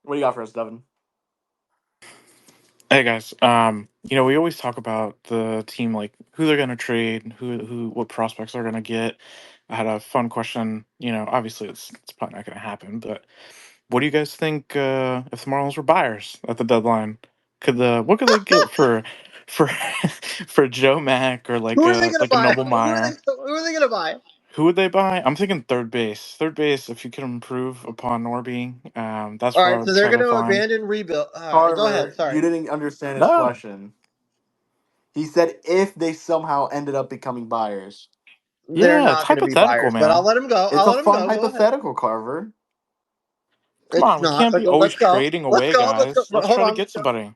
What do you got for us, Devin? Hey guys, we always talk about the team, like who they're gonna trade, what prospects they're gonna get. I had a fun question. Obviously it's probably not gonna happen, but what do you guys think if the Marlins were buyers at the deadline? What could they get for for Joe Mack or Who are they going to like a buy? Noble Meyer? Who are they going to buy? Who would they buy? I'm thinking third base. Third base, if you could improve upon Norby, that's All where I right, so would they're try going to to find. abandon rebuild. All right, go ahead. Carver, you Sorry, didn't understand his No. question. He said if they somehow ended up becoming buyers. they're Yeah, it's not going to be hypothetical, buyers, but I'll man. let him go. It's I'll a let him fun go. Go ahead. hypothetical, Carver. Come It's on, we not, can't but be always let's go. trading Let's away, go. Let's go. guys. But Let's hold try to on. get Let's go. somebody.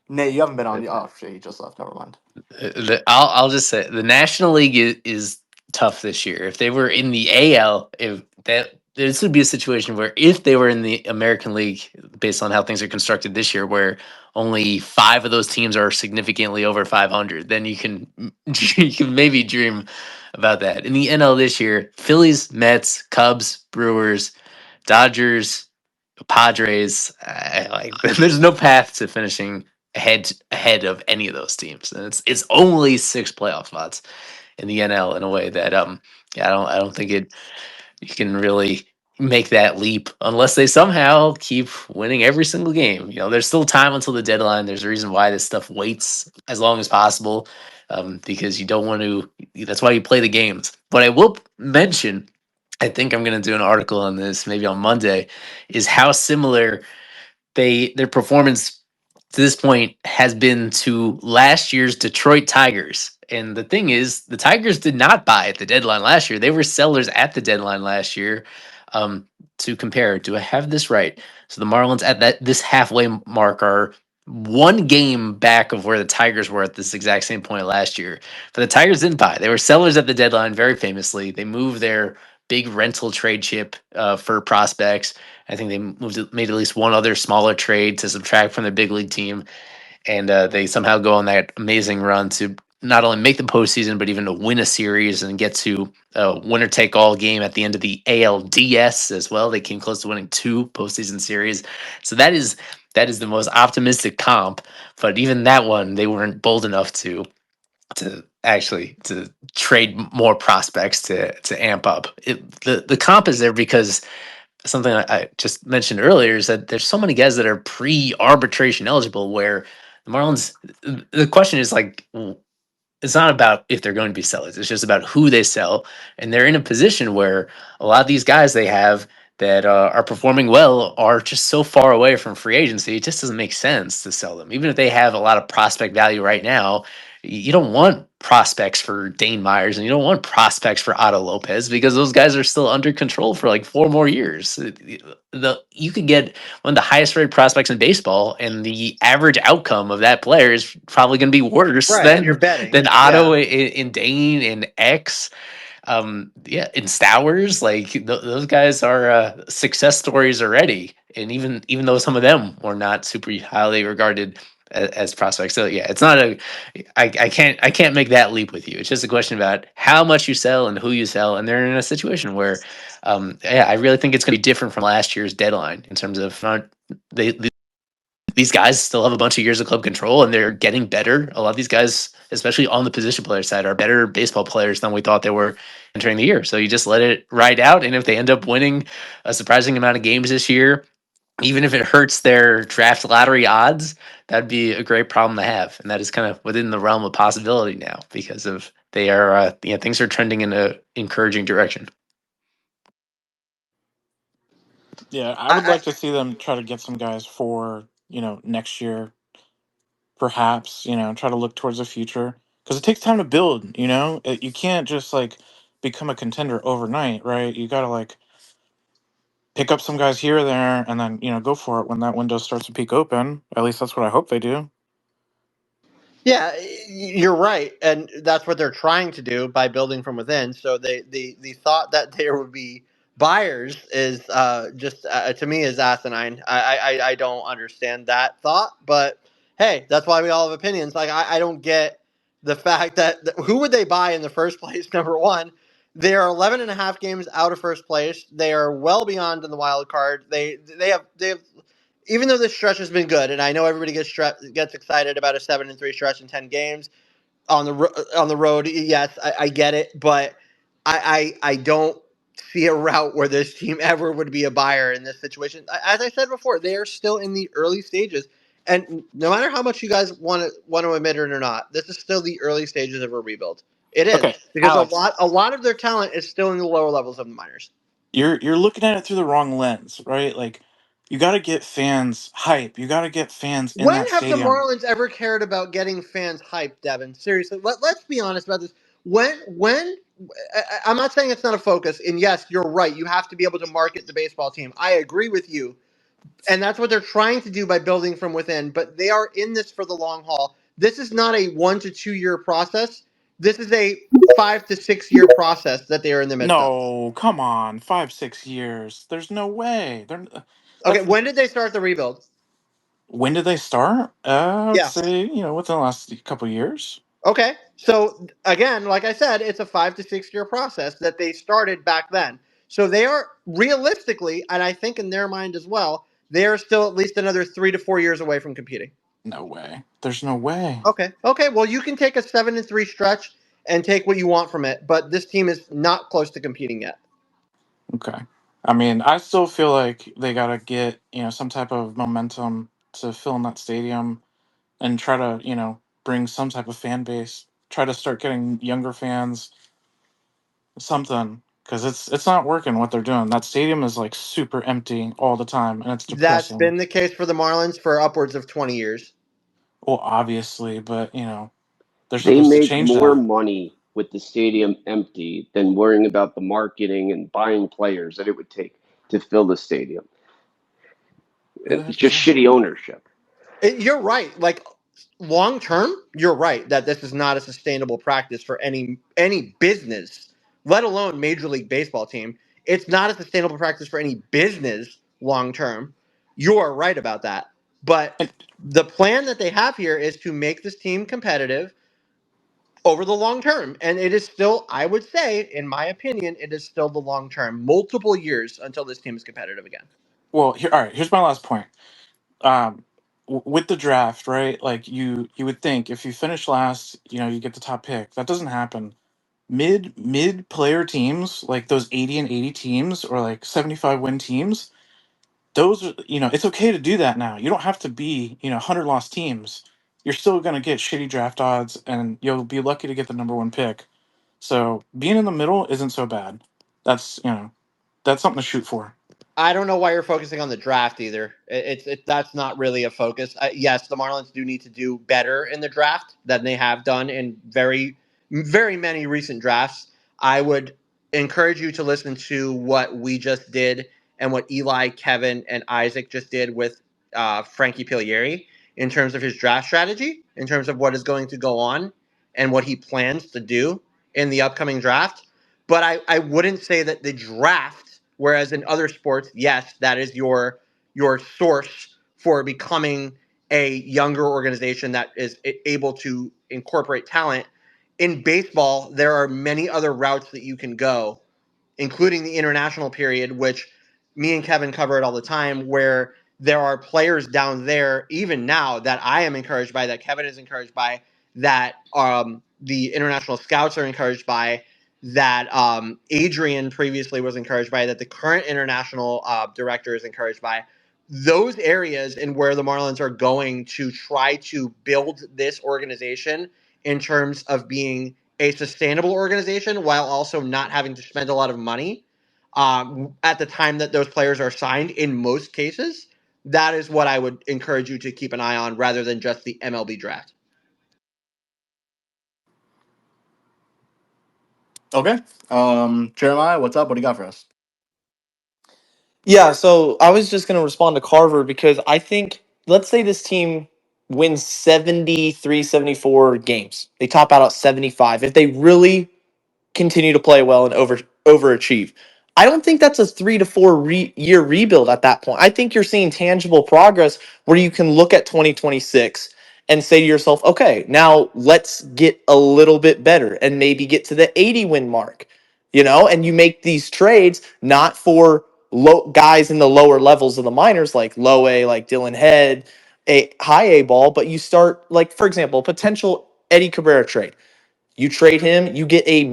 Nate, you haven't been on. Oh shit, he just left. Never mind. I'll just say the National League is tough this year. If they were in the AL, if that this would be a situation where if they were in the American League, based on how things are constructed this year, where only five of those teams are significantly over 500, then you can you can maybe dream about that. In the NL this year, Phillies, Mets, Cubs, Brewers, Dodgers, Padres, there's no path to finishing ahead of any of those teams, and it's only six playoff spots in the NL in a way that yeah, I don't think it you can really make that leap unless they somehow keep winning every single game. There's still time until the deadline. There's a reason why this stuff waits as long as possible, because you don't want to. That's why you play the games. But I will mention. I think I'm going to do an article on this maybe on Monday, is how similar their performance to this point has been to last year's Detroit Tigers. And the thing is, the Tigers did not buy at the deadline last year. They were sellers at the deadline last year. To compare, do I have this right? So the Marlins at this halfway mark are one game back of where the Tigers were at this exact same point last year. But the Tigers didn't buy. They were sellers at the deadline, very famously. They moved their big rental trade chip for prospects. I think they made at least one other smaller trade to subtract from their big league team, and they somehow go on that amazing run to not only make the postseason but even to win a series and get to a winner take all game at the end of the ALDS as well. They came close to winning two postseason series, so that is the most optimistic comp. But even that one, they weren't bold enough to actually to trade more prospects to amp up. The comp is there because something I just mentioned earlier is that there's so many guys that are pre-arbitration eligible where the Marlins the question is like it's not about if they're going to be sellers. It's just about who they sell, and they're in a position where a lot of these guys they have that are performing well are just so far away from free agency. It just doesn't make sense to sell them, even if they have a lot of prospect value right now. You don't want prospects for Dane Myers, and you don't want prospects for Otto Lopez because those guys are still under control for like 4 more years. You could get one of the highest rated prospects in baseball, and the average outcome of that player is probably going to be worse Right, and you're than betting. Otto Yeah. in Dane in X. Yeah, in Stowers, like those guys are success stories already, and even though some of them were not super highly regarded as prospects. So yeah, it's not I can't make that leap with you. It's just a question about how much you sell and who you sell, and they're in a situation where yeah, I really think it's going to be different from last year's deadline in terms of they these guys still have a bunch of years of club control and they're getting better. A lot of these guys, especially on the position player side, are better baseball players than we thought they were entering the year. So you just let it ride out. And if they end up winning a surprising amount of games this year, even if it hurts their draft lottery odds, that'd be a great problem to have. And that is kind of within the realm of possibility now because of they are, things are trending in a encouraging direction. Yeah, I would I like to see them try to get some guys for, next year, perhaps, try to look towards the future. Because it takes time to build, You can't just, like, become a contender overnight, right? You got to, like, pick up some guys here or there and then, go for it when that window starts to peak open. At least that's what I hope they do. Yeah, you're right, and that's what they're trying to do by building from within. So the thought that there would be buyers is just to me is asinine. I don't understand that thought, but hey, that's why we all have opinions. Like I don't get the fact that who would they buy in the first place? Number one, They are 11 and a half games out of first place. They are well beyond in the wild card. They have even though this stretch has been good, and I know everybody gets excited about a 7-3 stretch in 10 games on the road. Yes, I get it, but I don't see a route where this team ever would be a buyer in this situation. As I said before, they are still in the early stages, and no matter how much you guys want to admit it or not, this is still the early stages of a rebuild. It is Okay, because Alex, a lot of their talent is still in the lower levels of the minors. you're looking at it through the wrong lens, right? Like you got to get fans hype. You got to get fans in When that have the stadium. Marlins ever cared about getting fans hyped, Devin? Seriously, let's be honest about this. When I'm not saying it's not a focus, and yes, you're right. You have to be able to market the baseball team. I agree with you, and that's what they're trying to do by building from within. But they are in this for the long haul. This is not a 1 to 2 year process. This is a 5 to 6 year process that they are in the midst of. No, come on, 5 6 years. There's no way. Okay, That's when did they start the rebuild? when did they start? I'd Yeah. say within the last couple years. Okay. So again, like I said, it's a 5 to 6 year process that they started back then. So they are realistically, and I think in their mind as well, they are still at least another 3 to 4 years away from competing. No way. There's no way. Okay. Okay. Well, you can take a 7-3 stretch and take what you want from it, but this team is not close to competing yet. Okay. I mean, I still feel like they gotta get some type of momentum to fill in that stadium and try to bring some type of fan base. Try to start getting younger fans, something, because it's not working what they're doing. That stadium is like super empty all the time, and it's That's depressing. been the case for the Marlins for upwards of 20 years. Well, obviously, but they're They supposed to make change more that. money with the stadium empty than worrying about the marketing and buying players that it would take to fill the stadium. Who the It's heck is just that? shitty ownership. You're right. Like long term, you're right that this is not a sustainable practice for any business, let alone Major League Baseball team. It's not a sustainable practice for any business long term. You are right about that. But And the plan that they have here is to make this team competitive over the long term. And it is still, I would say, in my opinion, it is still the long term, multiple years until this team is competitive again. well, here, all right. Here's my last point. Um, with the draft, right? Like you would think if you finish last, you get the top pick. That doesn't happen. Mid player teams like those 80 and 80 teams or like 75 win teams. Those are it's okay to do that now. You don't have to be 100 loss teams. You're still gonna get shitty draft odds, and you'll be lucky to get the number 1 pick. So being in the middle isn't so bad. That's that's something to shoot for. I don't know why you're focusing on the draft either. That's not really a focus. Yes, the Marlins do need to do better in the draft than they have done in very many recent drafts. I would encourage you to listen to what we just did and what Eli, Kevin, and Isaac just did with Frankie Pilieri in terms of his draft strategy, in terms of what is going to go on and what he plans to do in the upcoming draft. But I wouldn't say that the draft, whereas in other sports, yes, that is your source for becoming a younger organization that is able to incorporate talent. In baseball, there are many other routes that you can go, including the international period, which me and Kevin cover it all the time, where there are players down there, even now, that I am encouraged by, that Kevin is encouraged by, that the international scouts are encouraged by, that Adrian previously was encouraged by, that the current international director is encouraged by. Those areas and where the Marlins are going to try to build this organization in terms of being a sustainable organization while also not having to spend a lot of money at the time that those players are signed in most cases. That is what I would encourage you to keep an eye on rather than just the MLB draft. Okay. Jeremiah, what's up? What do you got for us? Yeah, so I was just going to respond to Carver because I think, let's say this team wins 73, 74 games. They top out at 75. If they really continue to play well and overachieve, I don't think that's a 3 to 4 year rebuild at that point. I think you're seeing tangible progress where you can look at 2026 and say to yourself, okay, now let's get a little bit better and maybe get to the 80 win mark. And you make these trades not for guys in the lower levels of the minors, like low A, like Dylan Head, a high A ball, but you start, like, for example, potential Eddie Cabrera trade. You trade him, you get a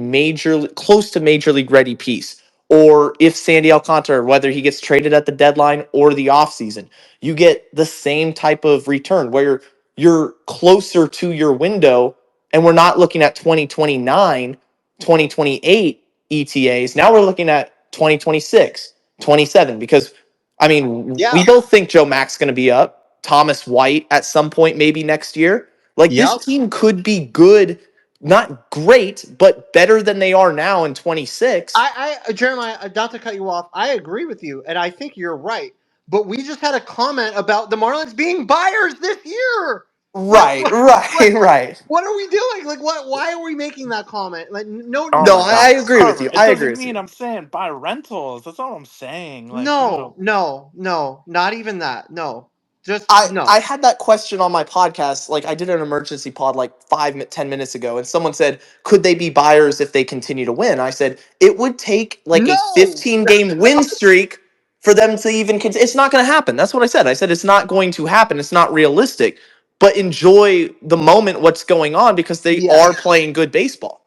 close to major league ready piece. Or if Sandy Alcantara, whether he gets traded at the deadline or the offseason, you get the same type of return where you're closer to your window, and we're not looking at 2029, 2028 ETAs. Now we're looking at 2026, 27, because I mean, we Yeah. both think Joe Mack's going to be up. Thomas White at some point, maybe next year. Like, this Yep. team could be good, not great, but better than they are now in 26. Jeremiah, not to cut you off, I agree with you, and I think you're right. But we just had a comment about the Marlins being buyers this year. Like, Right, right, right. what are we doing? Like, what? Why are we making that comment? Like, no, Oh No, my I God, agree with you. Carver! It I agree doesn't with mean you. I'm saying buy rentals. That's all I'm saying. Like, no, not even that. No, just no. I had that question on my podcast. Like, I did an emergency pod like 5 10 minutes ago, and someone said, could they be buyers if they continue to win? I said it would take like a No. 15-game win streak for them to even it's not going to happen. That's what I said. I said it's not going to happen. It's not realistic. But enjoy the moment, what's going on, because they Yes. are playing good baseball.